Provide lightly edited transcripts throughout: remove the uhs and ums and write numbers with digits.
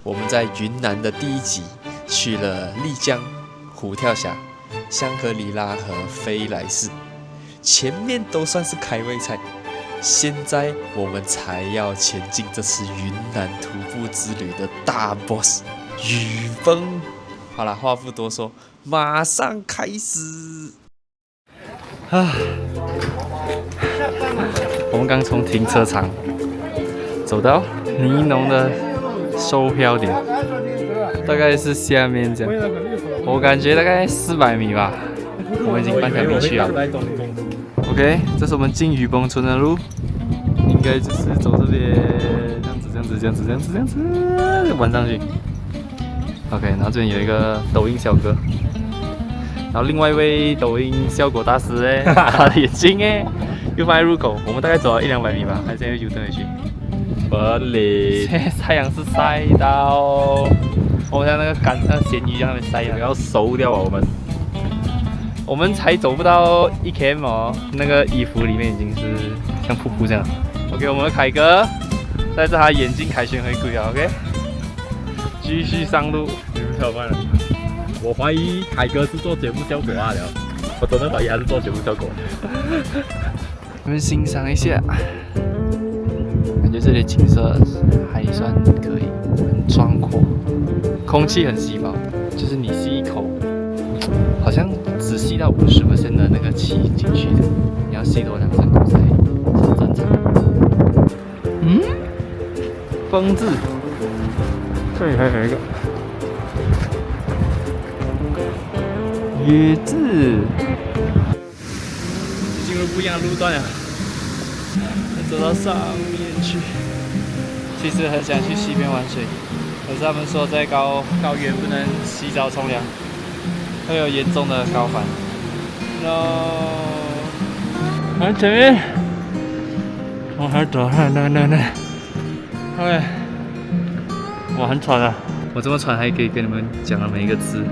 我们在云南的第1集去了丽江、虎跳峡、香格里拉和飞来寺，前面都算是开胃菜。现在我们才要前进这次云南徒步之旅的大 boss 雨崩。好了，话不多说，马上开始。我们刚从停车场走到尼农的售票点，大概是下面这样，我感觉大概400米吧，我们已经半条命去了。OK， 这是我们进雨崩村的路，应该就是走这边，这样子玩上去。OK， 然后这边有一个抖音小哥，然后另外一位抖音效果大师哎，他的眼镜哎又放在入口，我们大概走了100-200米吧，他现在又 U turn回去。现在太阳是晒到，我像那个咸鱼在那边晒了，要熟掉啊！我们才走不到1km哦，那个衣服里面已经是像瀑布这样。OK， 我们的凯哥带着他眼镜凯旋回归啊 ，OK， 继续上路。你们跳慢了，我怀疑凯哥是做节目效果啊了，我真的怀疑他是做节目效果。我们欣赏一下。感觉这里景色还算可以，很壮阔，空气很稀薄，就是你吸一口，好像只吸到50% 的那个气进去的，你要吸多2-3口才是正常。风字，这里还有一个月字，进入不一样的路段了。走到上面去，其实很想去溪边玩水，可是他们说在高原不能洗澡冲凉，会有严重的高反。看前面，往还走，那。OK， 我很喘啊，我这么喘还可以跟你们讲的每一个字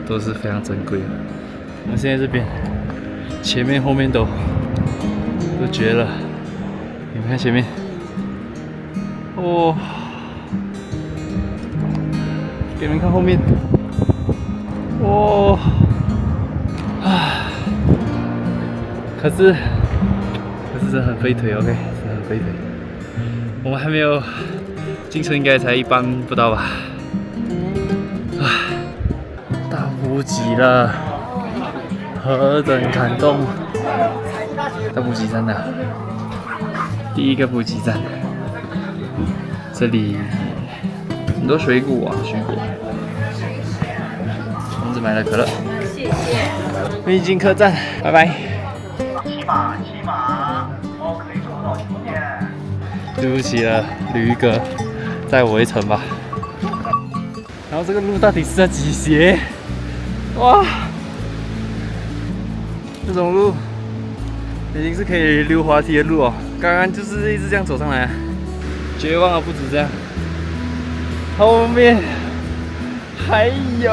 都是非常珍贵的。我们现在这边，前面后面都绝了。你们看前面，哦，给你们看后面，哦，可是真的很费腿 ，OK， 真的很费腿。我们还没有进村，应该才1半不到吧？大补给了，何等感动！到补给站了。第一个补给站，这里很多水果。我们只买了可乐。滨津客栈，拜拜。骑马，我可以收到信件。对不起了，驴哥，载我一程吧。然后这个路到底是要几斜？哇，这种路已经是可以溜滑梯的路哦。刚刚就是一直这样走上来，绝望的不止这样，后面还有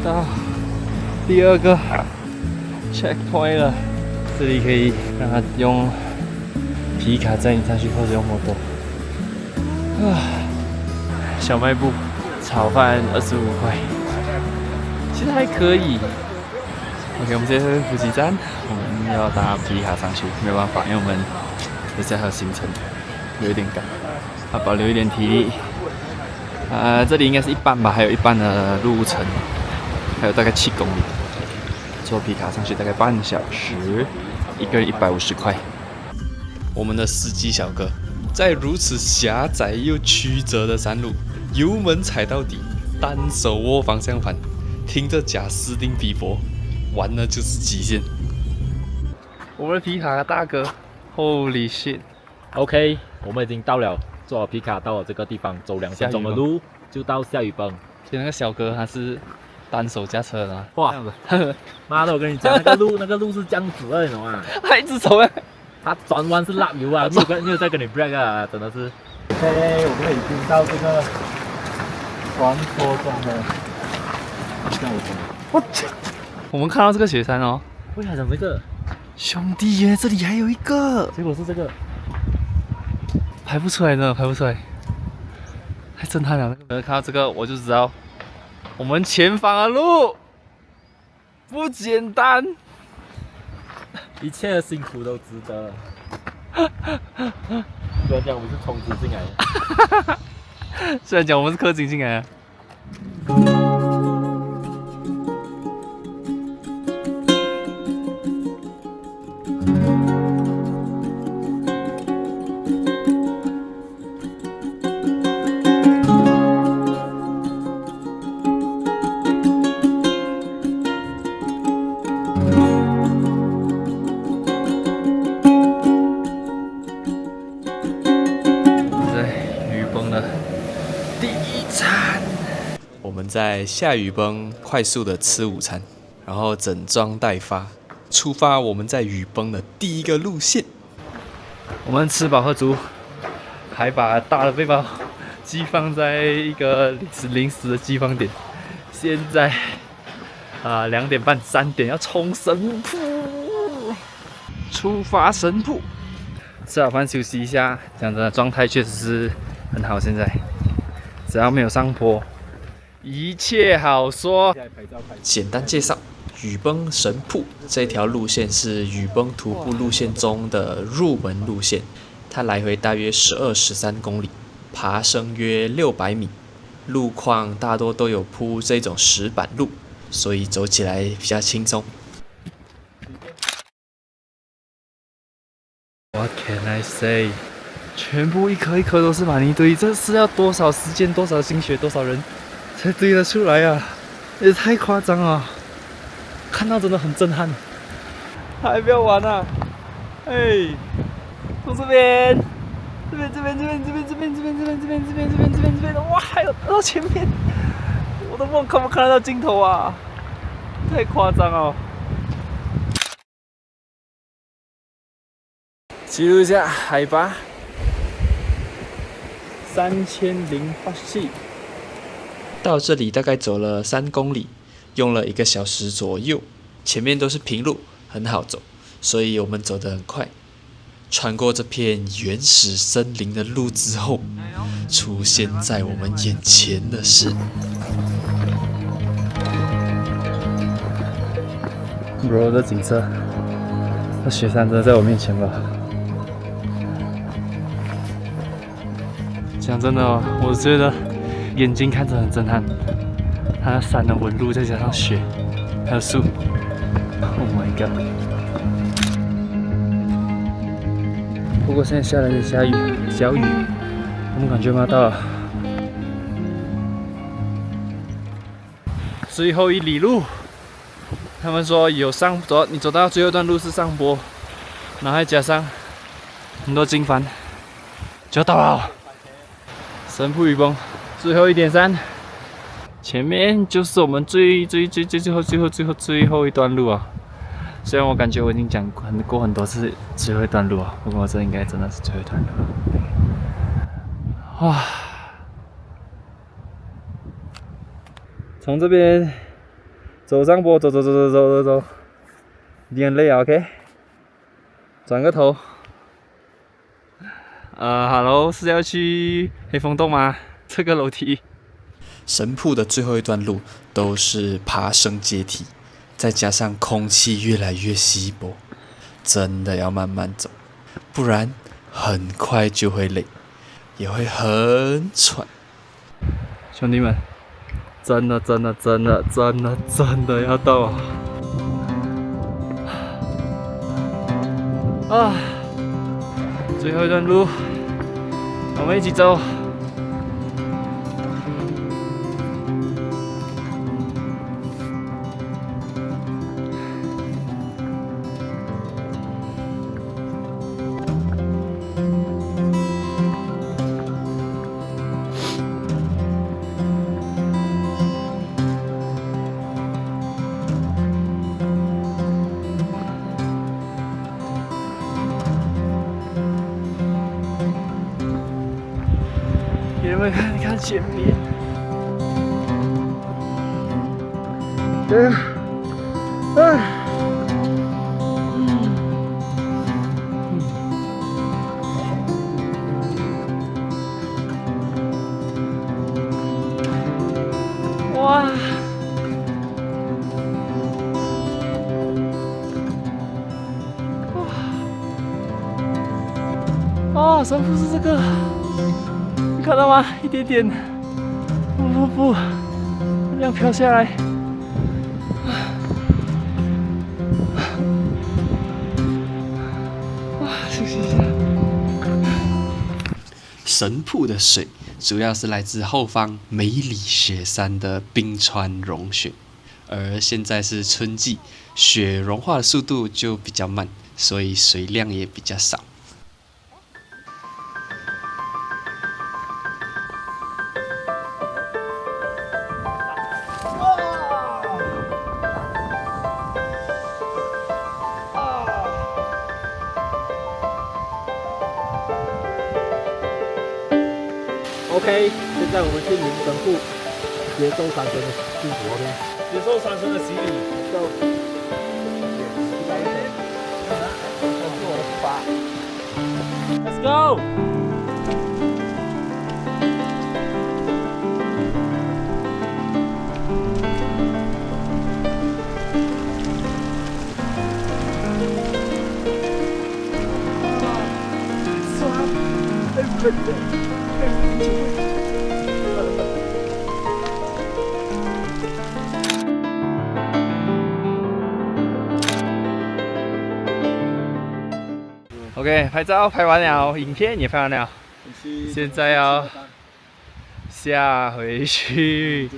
到第2个 checkpoint 了，这里可以让他用皮卡载你上去，或者用摩托。小卖部炒饭25块。其实还可以。OK， 我们现在是补给站，我们要搭皮卡上去，没有办法，因为我们等下还有行程，有一点赶，要保留一点体力。这里应该是1半吧，还有1半的路程，还有大概7公里。坐皮卡上去大概半小时，一个人150块。我们的司机小哥在如此狭窄又曲折的山路，油门踩到底，单手握方向盘。听着贾斯汀比伯，玩的就是极限。我们的皮卡大哥 ，Holy shit！OK， 我们已经到了，坐了皮卡到了这个地方，走2分钟的路就到下雨崩。其实那个小哥他是单手驾车的，哇！妈的，我跟你讲，那个路是这样子的，你懂吗？他一直走啊，他转弯是辣油啊，没有在跟你 break 啊，真的是。OK， 我们已经到这个传说中的。我们看到这个雪山哦，为啥讲这个？兄弟，原来这里还有一个，结果是这个，排不出来呢，排不出来，太震撼了！看到这个我就知道，我们前方的路不简单。一切的辛苦都值得了。虽然讲我们是冲刺进来的，虽然讲我们是氪金进来的。我们在下雨崩快速的吃午餐，然后整装待发，出发我们在雨崩的第一个路线。我们吃饱喝足，还把大的背包寄放在一个临时的寄放点。现在2点半、3点要冲神瀑，出发神瀑。吃好饭休息一下，讲真的状态确实是很好。现在只要没有上坡，一切好说。简单介绍，雨崩神瀑这条路线是雨崩徒步路线中的入门路线，它来回大约12、13公里，爬升约600米，路况大多都有铺这种石板路，所以走起来比较轻松。What can I say？ 全部一颗一颗都是玛尼堆，这是要多少时间、多少心血、多少人才堆得出来啊！也太夸张了，看到真的很震撼。还不要玩啊！哎，从这边，这边，哇，还有到前面，我都看不看得到尽头啊！太夸张了。记录一下海拔3087。到这里大概走了3公里，用了1个小时左右。前面都是平路，很好走，所以我们走得很快。穿过这片原始森林的路之后，出现在我们眼前的是，bro 的景色，那雪山真的在我面前吧？讲真的哦，我觉得眼睛看着很震撼，它的山的纹路再加上雪，还有树 ，Oh my god！ 不过现在下了点小雨，我们感觉要到了。最后1里路，他们说有你走到最后一段路是上坡，然后还加上很多经幡，就要到了。神瀑雨崩，最后1.3，前面就是我们最后一段路啊。虽然我感觉我已经讲过很多次最后一段路啊，不过这应该真的是最后一段路。哇！从这边走上坡，走，有点累啊 ，OK？ 转个头。Hello， 是要去黑风洞吗？这个楼梯。神瀑的最后一段路都是爬升阶梯，再加上空气越来越稀薄，真的要慢慢走，不然很快就会累，也会很喘。兄弟们，真的要到啊！最后一段路，我们一起走。给你们看前面，哦，神瀑是这个，你看到吗？一点点瀑布这样飘下来。休息一下。神瀑的水主要是来自后方梅里雪山的冰川融雪，而现在是春季，雪融化的速度就比较慢，所以水量也比较少。OK， 现在我们去明神瀑接受山神的祝福 ，OK， 接受山神的洗礼。Let's go。OK， 拍照拍完了，影片也拍完了，现在要下回去。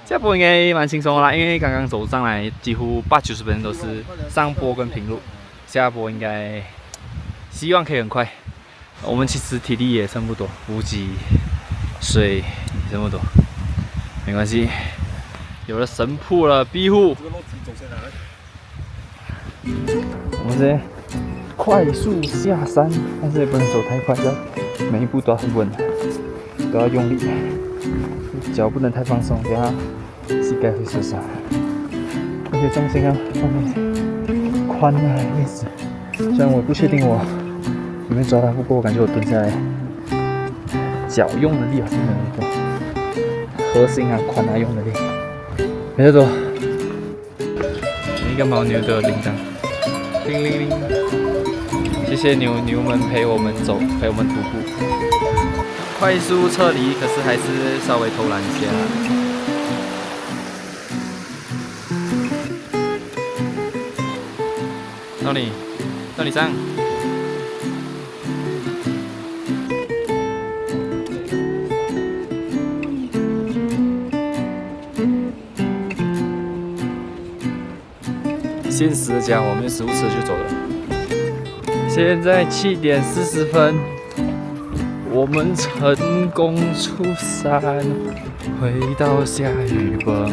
下坡应该蛮轻松的啦，因为刚刚走上来几乎80-90%都是上坡跟平路，下坡应该希望可以很快。我们其实体力也剩不多，补给、水也剩不多，没关系，有了神瀑了庇护。我们这快速下山，但是也不能走太快，每一步都要很稳，都要用力，脚不能太放松，等下膝盖会受伤。而且重心要放在宽的位置，虽然我不确定我有没有抓到，不过我感觉我蹲下来，脚用的力好像没有那个核心啊、髋啊用的力。没事走，一个牦牛的铃铛，铃铃铃。谢谢牛们陪我们走，陪我们徒步，快速撤离，可是还是稍微偷懒一下。到你上。现实的家伙，我们15次就走了。现在7点40分，我们成功出山，回到下雨崩。哇，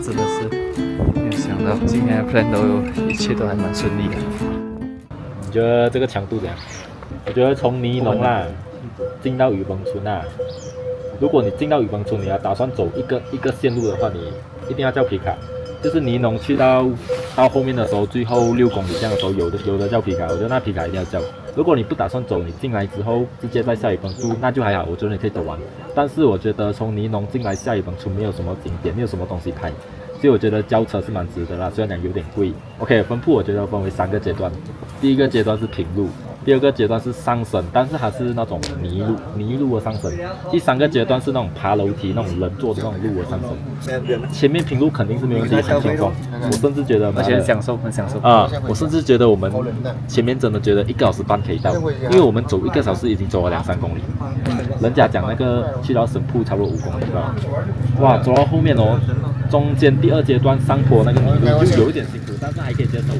真的是没有想到，今天的 plan 一切都还蛮顺利的。你觉得这个强度怎样？我觉得从尼龙啦进到雨崩村啦，如果你进到雨崩村，你要打算走一个线路的话，你一定要叫皮卡。就是尼龙去到后面的时候，最后6公里这样的时候，有的叫皮卡，我觉得那皮卡一定要叫。如果你不打算走，你进来之后直接在下雨崩村，那就还好，我觉得你可以走完。但是我觉得从尼龙进来下雨崩村没有什么景点，没有什么东西拍，所以我觉得交车是蛮值得啦，虽然讲有点贵。OK， 分铺我觉得分为3个阶段，第一个阶段是平路，第二个阶段是上升，但是它是那种泥路的上升，第3个阶段是那种爬楼梯那种人坐的那种路的上升。前面平路肯定是没问题，很轻松，我甚至觉得而且很享受啊！我甚至觉得我们前面真的觉得1个小时半可以到，因为我们走1个小时已经走了2-3公里，人家讲那个去到神瀑差不多5公里吧。哇，走到后面哦，中间第2阶段上坡那个泥路就有一点辛苦，但是还可以接受，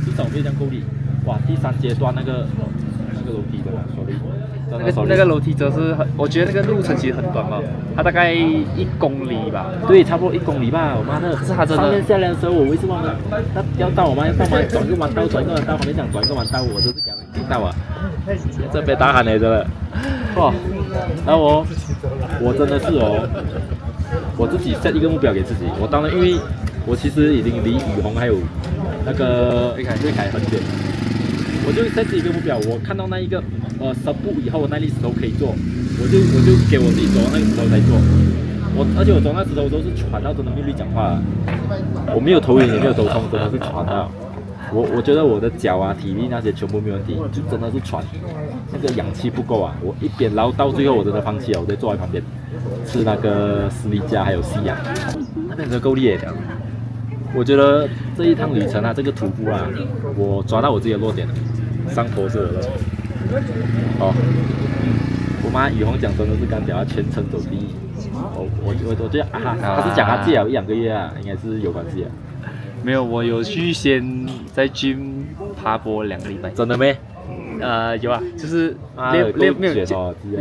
至少没有这样够力。哇，第3阶段那个楼梯的那个楼梯则是我觉得那个路程其实很短嘛，它大概1公里吧。对，差不多1公里吧。我妈的，可是它真的上面下来的时候，我为什么要到我妈要到嘛，转一个弯道，旁边讲转一个弯道，我就是给他们听到啊，这边大喊来着。哇，然后我真的是我自己 set 一个目标给自己。我当然因为我其实已经离雨虹还有那个瑞凯很远。我就设置一个目标，我看到那一个10步以后那粒石头可以做，我就给我自己走那个石头才做。而且我走那石头都是喘到真的没力讲话了，我没有头晕也没有头痛，真的是喘到。我觉得我的脚啊、体力那些全部没有问题，就真的是喘，那个氧气不够啊。我一边捞到最后我真的放弃了，我在坐在旁边吃那个士力架还有西洋，那边真的够力的。我觉得这一趟旅程啊，这个徒步啊，我抓到我自己的弱点了，上坡是我的。哦，我妈雨虹讲真的是干掉，她全程走第一。我觉得啊，她是讲她戒了1-2个月啊，应该是有关系啊。没有，我有去先在 gym 爬坡2个礼拜。真的没？有啊，就是练没有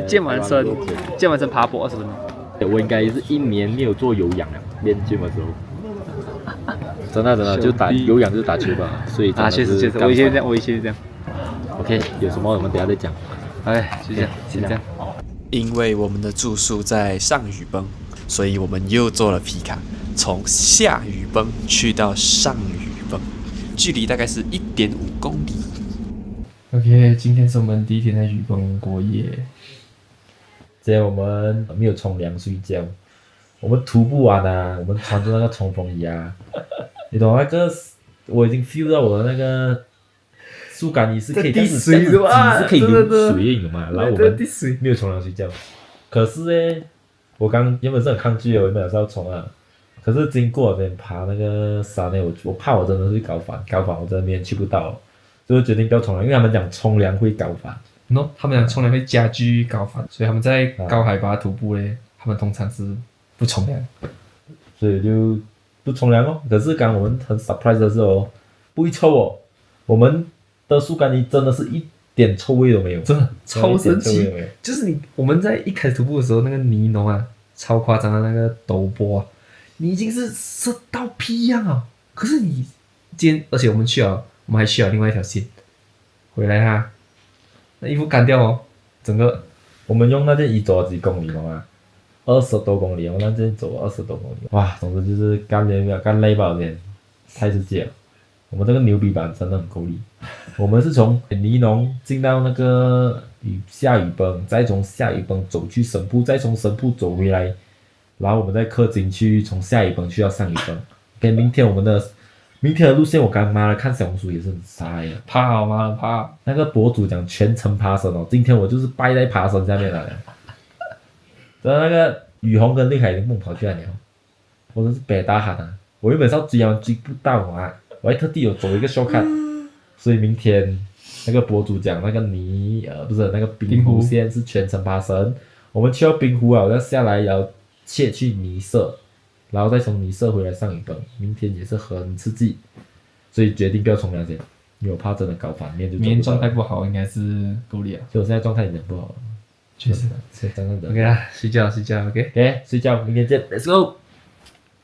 健完身爬坡20分钟。我应该是1年没有做有氧了，练 gym 的时候。真的就打有氧就是打球吧，所以确实，我以前是这样。OK， 有什么我们等下再讲。OK，就这样，先这样。因为我们的住宿在上雨崩，所以我们又做了皮卡，从下雨崩去到上雨崩，距离大概是1.5公里。OK， 今天是我们第一天在雨崩过夜。今天我们没有冲凉睡觉，我们徒步完啊，我们穿着那个冲锋衣啊，你懂那个，我已经 feel 到我的那个速干衣是可以滴水的嘛，是可以流水的嘛，然后我们没有冲凉睡觉。可是呢，我原本是很抗拒的，我原本是要冲啊，可是经过那边爬那个山呢，我怕我真的是搞反，我在那边去不到，所以我决定不要冲凉，因为他们讲冲凉会搞反。No， 他们讲冲凉会加剧高反，所以他们在高海拔徒步嘞，他们通常是不冲凉，所以就不冲凉哦。可是刚我们很 surprise 的是哦，不会臭哦，我们的速干衣真的是一点臭味都没有，真的超神奇。就是我们在一开始徒步的时候，那个尼龙啊，超夸张的那个陡坡啊，你已经是湿到屁样啊。可是你而且我们还去了另外一条线，回来哈。那衣服干掉哦，整个我们用那件衣走了几公里嘛，20多公里，我那件走了20多公里，哇，总之就是干累吧，有点太直接了。我们这个牛逼版真的很够力，我们是从尼龙进到那个下雨崩，再从下雨崩走去神瀑，再从神瀑走回来，然后我们再氪金去从下雨崩去到上雨崩。OK， 明天的路线我刚妈的看小红书也是很傻呀，怕好吗？怕那个博主讲全程爬绳哦，今天我就是败在爬绳下面了。然后那个雨虹跟厉海已经跑去了，我真是北大喊啊！我原本是要追他们追不到啊，我还特地有走一个 shortcut， 所以明天那个博主讲那个不是那个冰湖线是全程爬绳，我们去到冰湖啊，我要下来然后切去尼色。然后再从尼色回来上雨崩，明天也是很刺激，所以决定不要冲凉先，因为我怕真的搞反面就。明天状态不好，应该是够力啊。所以我现在状态有点不好，确实。真的。OK 啦，睡觉 ，OK。OK， 睡觉，明天见 ，Let's go。